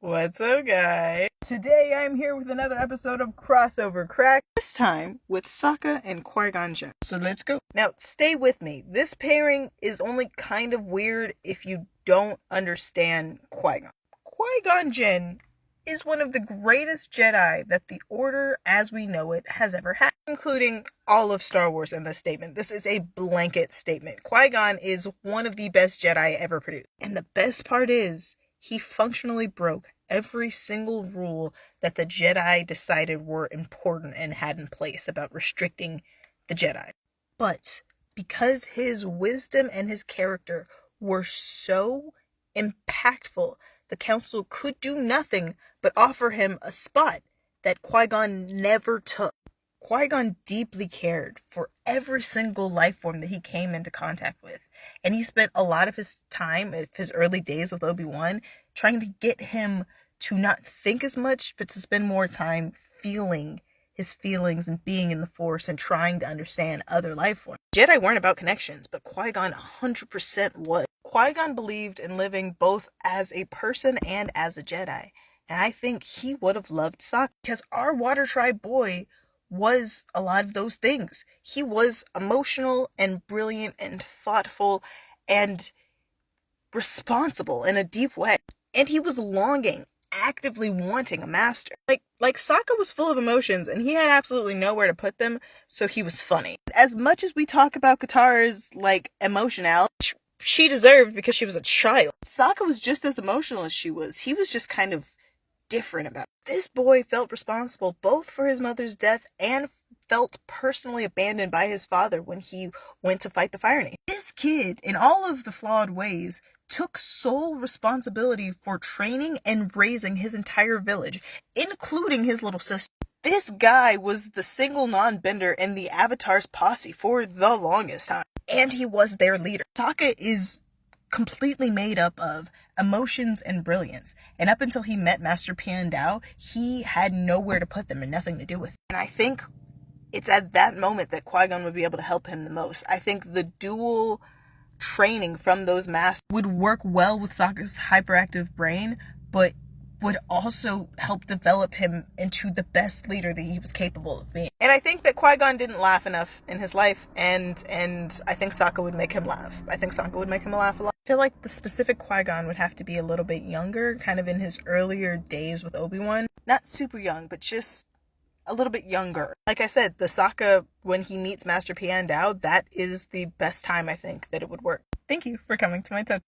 What's up, guys? Today I'm here with another episode of Crossover Crack, this time with Sokka and Qui-Gon Jinn. So let's go. Now, stay with me. This pairing is only kind of weird if you don't understand Qui-Gon. Qui-Gon Jinn is one of the greatest Jedi that the Order as we know it has ever had, including all of Star Wars in this statement. This is a blanket statement. Qui-Gon is one of the best Jedi ever produced. And the best part is, he functionally broke every single rule that the Jedi decided were important and had in place about restricting the Jedi. But because his wisdom and his character were so impactful, the Council could do nothing but offer him a spot that Qui-Gon never took. Qui-Gon deeply cared for every single life form that he came into contact with. And he spent a lot of his time, his early days with Obi-Wan, trying to get him to not think as much, but to spend more time feeling his feelings and being in the Force and trying to understand other life forms. Jedi weren't about connections, but Qui-Gon 100% was. Qui-Gon believed in living both as a person and as a Jedi. And I think he would have loved Sokka, because our Water Tribe boy was a lot of those things. He was emotional and brilliant and thoughtful and responsible in a deep way. And he was longing, actively wanting a master. Like Sokka was full of emotions and he had absolutely nowhere to put them, so he was funny. As much as we talk about Katara's emotionality, she deserved because she was a child. Sokka was just as emotional as she was. He was just kind of different about it. This boy felt responsible both for his mother's death and felt personally abandoned by his father when he went to fight the Fire Nation. This kid, in all of the flawed ways, took sole responsibility for training and raising his entire village, including his little sister. This guy was the single non-bender in the Avatar's posse for the longest time, and he was their leader. Sokka is completely made up of emotions and brilliance, and up until he met Master Piandao, he had nowhere to put them and nothing to do with it. And I think it's at that moment that Qui-Gon would be able to help him the most. I think the dual training from those masters would work well with Sokka's hyperactive brain, but would also help develop him into the best leader that he was capable of being. And I think that Qui-Gon didn't laugh enough in his life, and I think Sokka would make him laugh. I think Sokka would make him laugh a lot. I feel like the specific Qui-Gon would have to be a little bit younger, kind of in his earlier days with Obi-Wan. Not super young, but just a little bit younger. Like I said, the Sokka, when he meets Master Piandao, that is the best time I think that it would work. Thank you for coming to my TED.